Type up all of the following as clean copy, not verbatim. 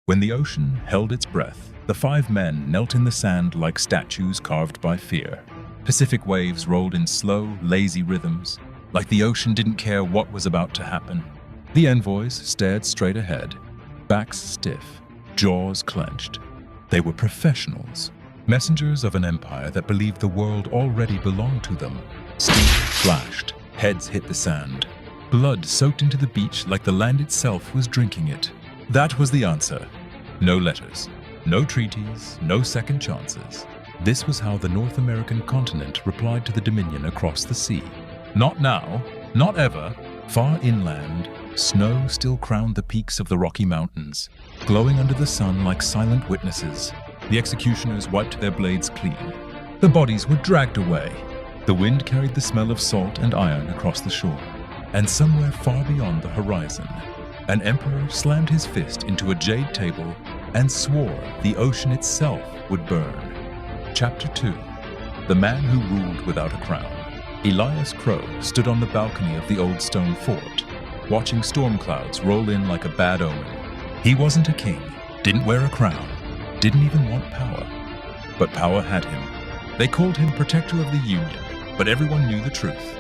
When the ocean held its breath, the 5 men knelt in the sand like statues carved by fear. Pacific waves rolled in slow, lazy rhythms, like the ocean didn't care what was about to happen. The envoys stared straight ahead, backs stiff, jaws clenched. They were professionals, messengers of an empire that believed the world already belonged to them. Steam flashed, heads hit the sand. Blood soaked into the beach like the land itself was drinking it. That was the answer. No letters, no treaties, no second chances. This was how the North American continent replied to the Dominion across the sea. Not now, not ever. Far inland, snow still crowned the peaks of the Rocky Mountains, glowing under the sun like silent witnesses. The executioners wiped their blades clean. The bodies were dragged away. The wind carried the smell of salt and iron across the shore. And somewhere far beyond the horizon, an emperor slammed his fist into a jade table and swore the ocean itself would burn. Chapter 2. The Man Who Ruled Without a Crown. Elias Crow stood on the balcony of the old stone fort, watching storm clouds roll in like a bad omen. He wasn't a king, didn't wear a crown, didn't even want power. But power had him. They called him Protector of the Union, but everyone knew the truth.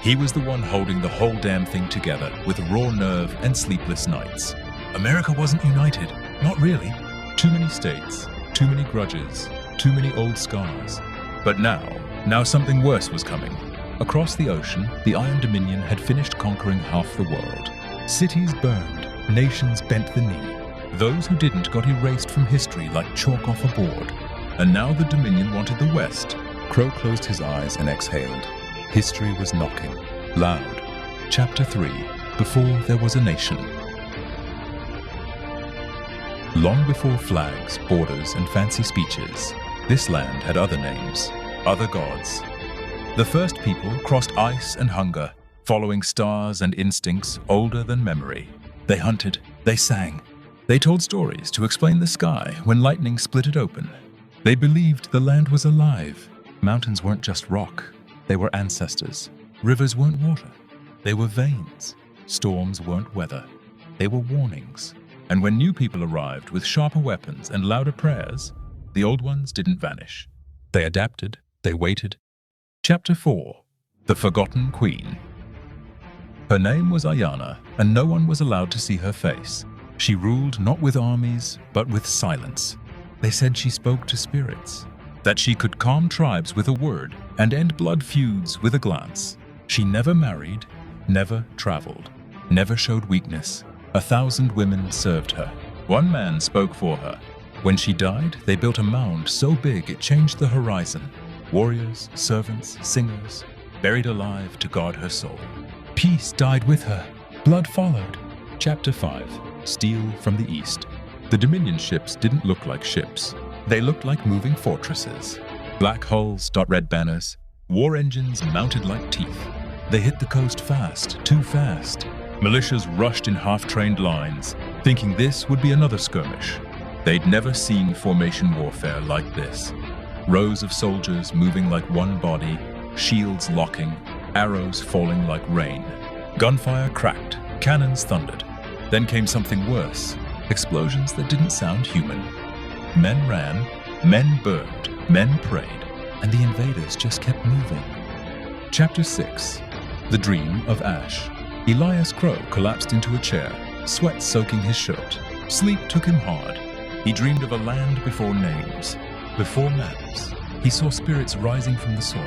He was the one holding the whole damn thing together with raw nerve and sleepless nights. America wasn't united, not really. Too many states, too many grudges, too many old scars. But now something worse was coming. Across the ocean, the Iron Dominion had finished conquering half the world. Cities burned, nations bent the knee. Those who didn't got erased from history like chalk off a board. And now the Dominion wanted the West. Crow closed his eyes and exhaled. History was knocking, loud. Chapter 3. Before There Was a Nation. Long before flags, borders, and fancy speeches, this land had other names, other gods. The first people crossed ice and hunger, following stars and instincts older than memory. They hunted, they sang, they told stories to explain the sky when lightning split it open. They believed the land was alive. Mountains weren't just rock, they were ancestors. Rivers weren't water, they were veins. Storms weren't weather, they were warnings. And when new people arrived with sharper weapons and louder prayers, the old ones didn't vanish. They adapted, they waited. Chapter 4. The Forgotten Queen. Her name was Ayana, and no one was allowed to see her face. She ruled not with armies, but with silence. They said she spoke to spirits, that she could calm tribes with a word and end blood feuds with a glance. She never married, never traveled, never showed weakness. 1,000 women served her. One man spoke for her. When she died, they built a mound so big it changed the horizon. Warriors, servants, singers, buried alive to guard her soul. Peace died with her. Blood followed. Chapter 5. Steel from the East. The Dominion ships didn't look like ships. They looked like moving fortresses. Black hulls, red banners, war engines mounted like teeth. They hit the coast fast, too fast. Militias rushed in half-trained lines, thinking this would be another skirmish. They'd never seen formation warfare like this. Rows of soldiers moving like one body, shields locking, arrows falling like rain. Gunfire cracked, cannons thundered. Then came something worse, explosions that didn't sound human. Men ran, men burned, men prayed, and the invaders just kept moving. Chapter 6. The Dream of Ash. Elias Crow collapsed into a chair, sweat soaking his shirt. Sleep took him hard. He dreamed of a land before names, before maps. He saw spirits rising from the soil.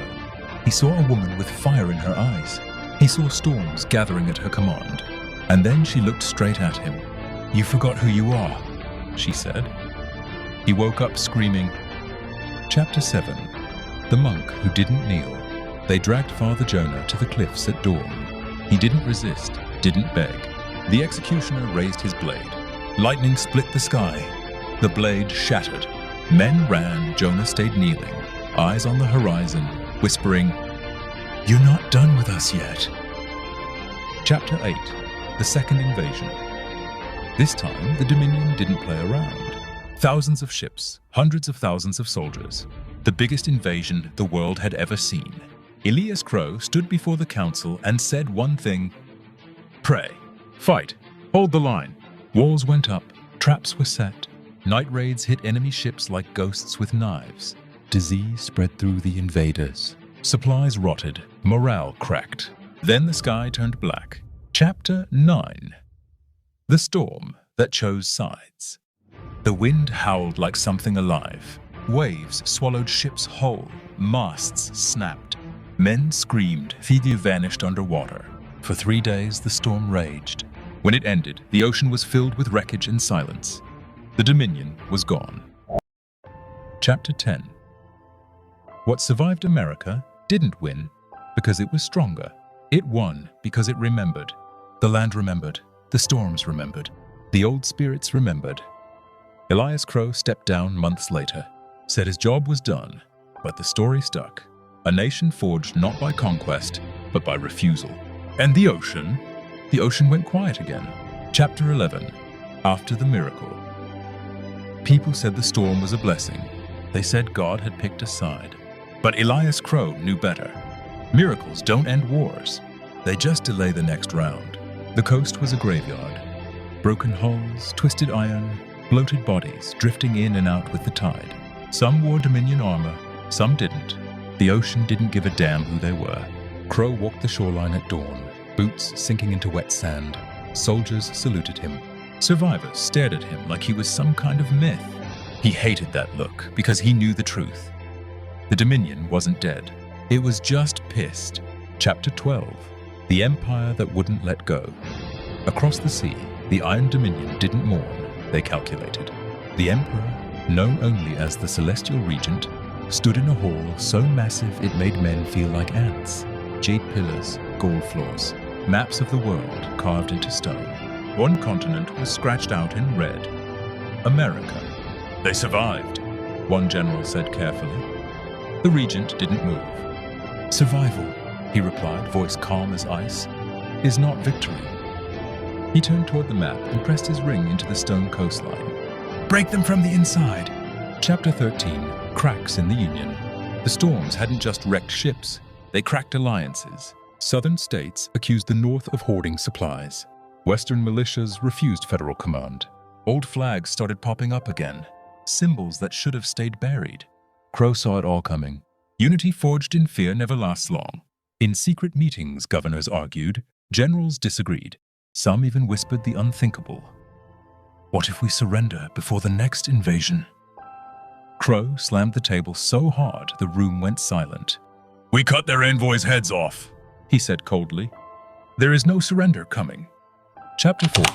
He saw a woman with fire in her eyes. He saw storms gathering at her command. And then she looked straight at him. "You forgot who you are," she said. He woke up screaming. Chapter 7. The Monk Who Didn't Kneel. They dragged Father Jonah to the cliffs at dawn. He didn't resist, didn't beg. The executioner raised his blade. Lightning split the sky. The blade shattered. Men ran, Jonah stayed kneeling, eyes on the horizon, whispering, "You're not done with us yet." Chapter 8. The Second Invasion. This time, the Dominion didn't play around. Thousands of ships, hundreds of thousands of soldiers. The biggest invasion the world had ever seen. Elias Crow stood before the council and said one thing: "Pray, fight, hold the line." Walls went up, Traps were set. Night raids hit enemy ships like ghosts with knives. Disease spread through the invaders. Supplies rotted. Morale cracked. Then the sky turned black. Chapter 9. The storm that chose sides. The wind howled like something alive. Waves swallowed ships whole. Masts snapped. Men screamed. Feet vanished underwater. For 3 days, the storm raged. When it ended, the ocean was filled with wreckage and silence. The Dominion was gone. Chapter 10. What survived America didn't win because it was stronger. It won because it remembered. The land remembered. The storms remembered. The old spirits remembered. Elias Crow stepped down months later, said his job was done, but the story stuck. A nation forged not by conquest, but by refusal. And the ocean? The ocean went quiet again. Chapter 11. After the miracle. People said the storm was a blessing. They said God had picked a side. But Elias Crow knew better. Miracles don't end wars. They just delay the next round. The coast was a graveyard. Broken hulls, twisted iron, bloated bodies drifting in and out with the tide. Some wore Dominion armor, some didn't. The ocean didn't give a damn who they were. Crow walked the shoreline at dawn, boots sinking into wet sand. Soldiers saluted him. Survivors stared at him like he was some kind of myth. He hated that look because he knew the truth. The Dominion wasn't dead. It was just pissed. Chapter 12. The Empire that wouldn't let go. Across the sea, the Iron Dominion didn't mourn, they calculated. The Emperor, known only as the Celestial Regent, stood in a hall so massive it made men feel like ants. Jade pillars, gold floors, maps of the world carved into stone. One continent was scratched out in red. America. They survived, one general said carefully. The regent didn't move. Survival, he replied, voice calm as ice, is not victory. He turned toward the map and pressed his ring into the stone coastline. Break them from the inside. Chapter 13. Cracks in the Union. The storms hadn't just wrecked ships, they cracked alliances. Southern states accused the North of hoarding supplies. Western militias refused federal command. Old flags started popping up again, symbols that should have stayed buried. Crow saw it all coming. Unity forged in fear never lasts long. In secret meetings, governors argued, generals disagreed. Some even whispered the unthinkable. What if we surrender before the next invasion? Crow slammed the table so hard the room went silent. We cut their envoys' heads off, he said coldly. There is no surrender coming. Chapter 14.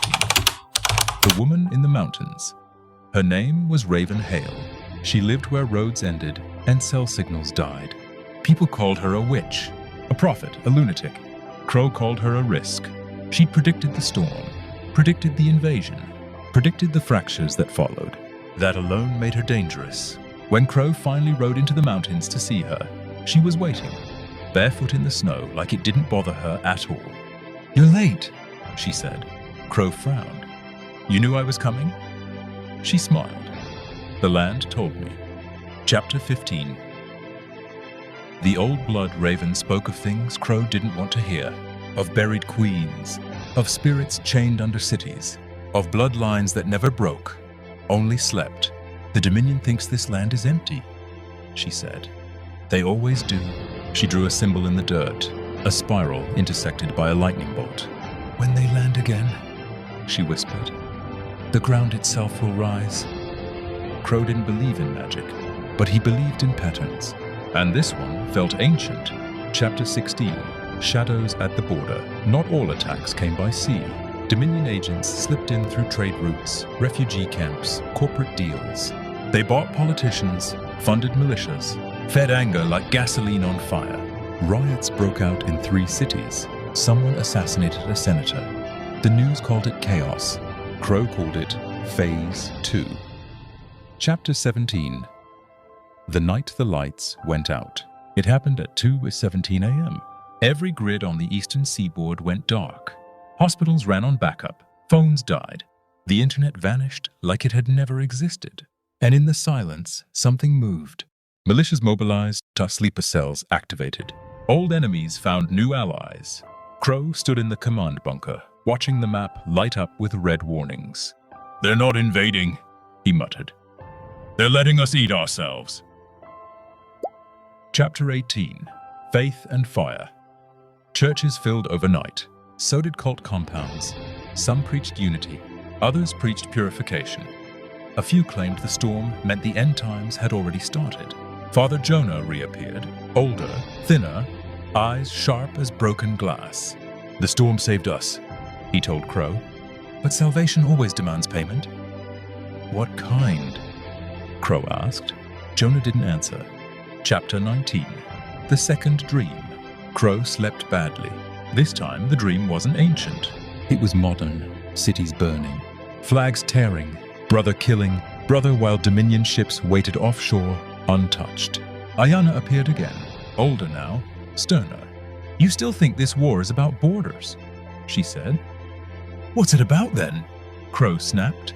The Woman in the Mountains. Her name was Raven Hale. She lived where roads ended and cell signals died. People called her a witch, a prophet, a lunatic. Crow called her a risk. She predicted the storm, predicted the invasion, predicted the fractures that followed. That alone made her dangerous. When Crow finally rode into the mountains to see her, she was waiting, barefoot in the snow like it didn't bother her at all. You're late, she said. Crow frowned. You knew I was coming? She smiled. The land told me. Chapter 15. The old blood raven spoke of things Crow didn't want to hear, of buried queens, of spirits chained under cities, of bloodlines that never broke, only slept. The Dominion thinks this land is empty, she said. They always do. She drew a symbol in the dirt, a spiral intersected by a lightning bolt. When they land again, she whispered, the ground itself will rise. Crow didn't believe in magic, but he believed in patterns. And this one felt ancient. Chapter 16. Shadows at the border. Not all attacks came by sea. Dominion agents slipped in through trade routes, refugee camps, corporate deals. They bought politicians, funded militias, fed anger like gasoline on fire. Riots broke out in 3 cities. Someone assassinated a senator. The news called it chaos. Crow called it Phase 2. Chapter 17. The night the lights went out. It happened at 2:17 a.m. Every grid on the eastern seaboard went dark. Hospitals ran on backup. Phones died. The internet vanished like it had never existed. And in the silence, something moved. Militias mobilized, sleeper cells activated. Old enemies found new allies. Crow stood in the command bunker, watching the map light up with red warnings. "They're not invading," he muttered. "They're letting us eat ourselves." Chapter 18. Faith and Fire. Churches filled overnight. So did cult compounds. Some preached unity. Others preached purification. A few claimed the storm meant the end times had already started. Father Jonah reappeared, older, thinner, eyes sharp as broken glass. "The storm saved us," he told Crow. "But salvation always demands payment." "What kind?" Crow asked. Jonah didn't answer. Chapter 19. The Second Dream. Crow slept badly. This time the dream wasn't ancient. It was modern. Cities burning. Flags tearing. Brother killing. Brother while Dominion ships waited offshore, untouched. Ayanna appeared again. Older now. Sterner. "You still think this war is about borders?" she said. "What's it about then?" Crow snapped.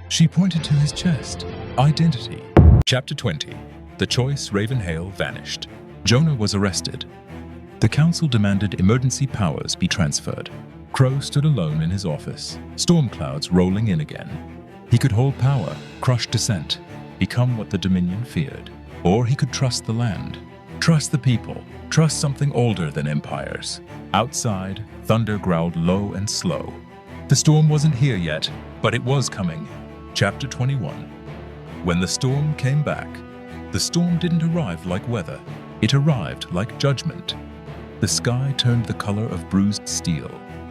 She pointed to his chest. Identity. Chapter 20. The choice Ravenhail vanished. Jonah was arrested. The council demanded emergency powers be transferred. Crow stood alone in his office, storm clouds rolling in again. He could hold power, crush dissent, become what the Dominion feared. Or he could trust the land, trust the people, trust something older than empires. Outside, thunder growled low and slow. The storm wasn't here yet, but it was coming. Chapter 21. When the storm came back, the storm didn't arrive like weather. It arrived like judgment. The sky turned the color of bruised steel.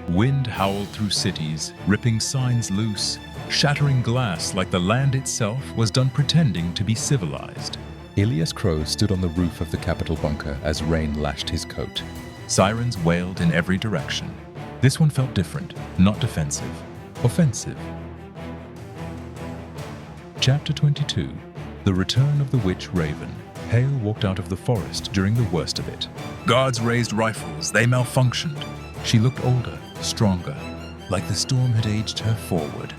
Wind howled through cities, ripping signs loose, shattering glass like the land itself was done pretending to be civilized. Ilias Crow stood on the roof of the Capitol bunker as rain lashed his coat. Sirens wailed in every direction. This one felt different, not defensive, offensive. Chapter 22. The Return of the Witch Raven. Hale walked out of the forest during the worst of it. Guards raised rifles. They malfunctioned. She looked older, stronger, like the storm had aged her forward.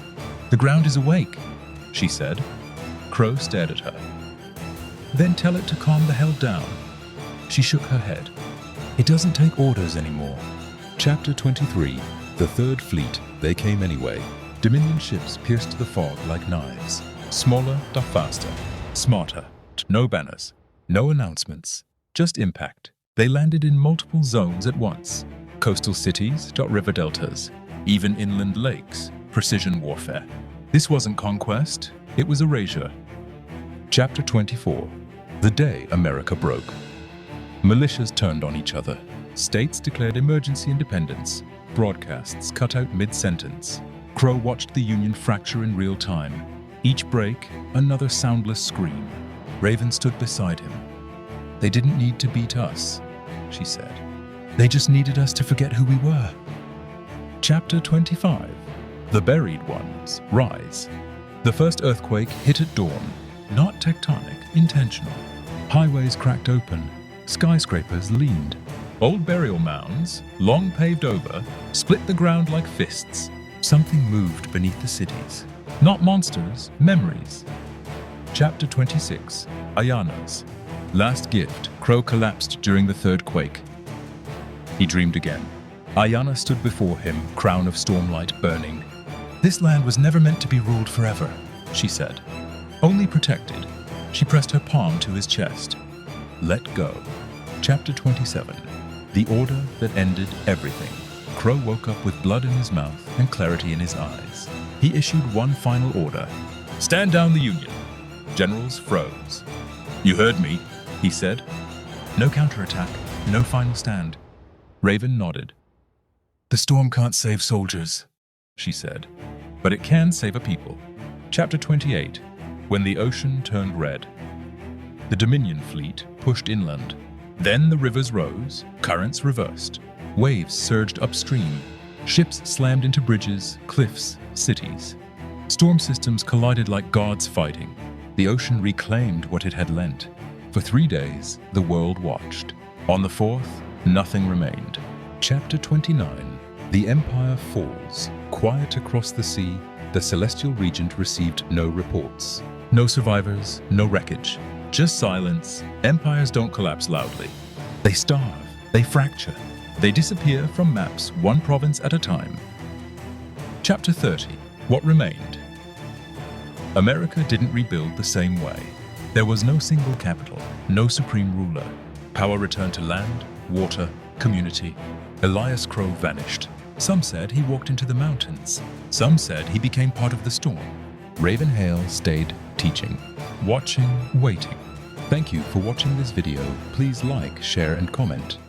"The ground is awake," she said. Crow stared at her. "Then tell it to calm the hell down." She shook her head. "It doesn't take orders anymore." Chapter 23. The Third Fleet. They came anyway. Dominion ships pierced the fog like knives. Smaller, but faster. Smarter. No banners. No announcements. Just impact. They landed in multiple zones at once. Coastal cities, river deltas. Even inland lakes. Precision warfare. This wasn't conquest. It was erasure. Chapter 24. The day America broke. Militias turned on each other. States declared emergency independence. Broadcasts cut out mid-sentence. Crow watched the Union fracture in real time. Each break, another soundless scream. Raven stood beside him. "They didn't need to beat us," she said. "They just needed us to forget who we were." Chapter 25. The Buried Ones Rise. The first earthquake hit at dawn. Not tectonic, intentional. Highways cracked open. Skyscrapers leaned. Old burial mounds, long paved over, split the ground like fists. Something moved beneath the cities. Not monsters, memories. Chapter 26. Ayanna's. Last gift. Crow collapsed during the third quake. He dreamed again. Ayanna stood before him, crown of stormlight burning. "This land was never meant to be ruled forever," she said. "Only protected." She pressed her palm to his chest. Let go. Chapter 27. The order that ended everything. Crow woke up with blood in his mouth and clarity in his eyes. He issued one final order. "Stand down the Union." Generals froze. "You heard me," he said. "No counterattack, no final stand." Raven nodded. "The storm can't save soldiers," she said, "but it can save a people." Chapter 28. When the ocean turned red. The Dominion fleet pushed inland. Then the rivers rose, currents reversed. Waves surged upstream. Ships slammed into bridges, cliffs, cities. Storm systems collided like gods fighting. The ocean reclaimed what it had lent. For 3 days, the world watched. On the 4th, nothing remained. Chapter 29. The Empire falls. Quiet across the sea, the Celestial Regent received no reports. No survivors, no wreckage. Just silence. Empires don't collapse loudly. They starve. They fracture. They disappear from maps, one province at a time. Chapter 30. What remained? America didn't rebuild the same way. There was no single capital, no supreme ruler. Power returned to land, water, community. Elias Crow vanished. Some said he walked into the mountains. Some said he became part of the storm. Ravenhale stayed teaching, watching, waiting. Thank you for watching this video. Please like, share, and comment.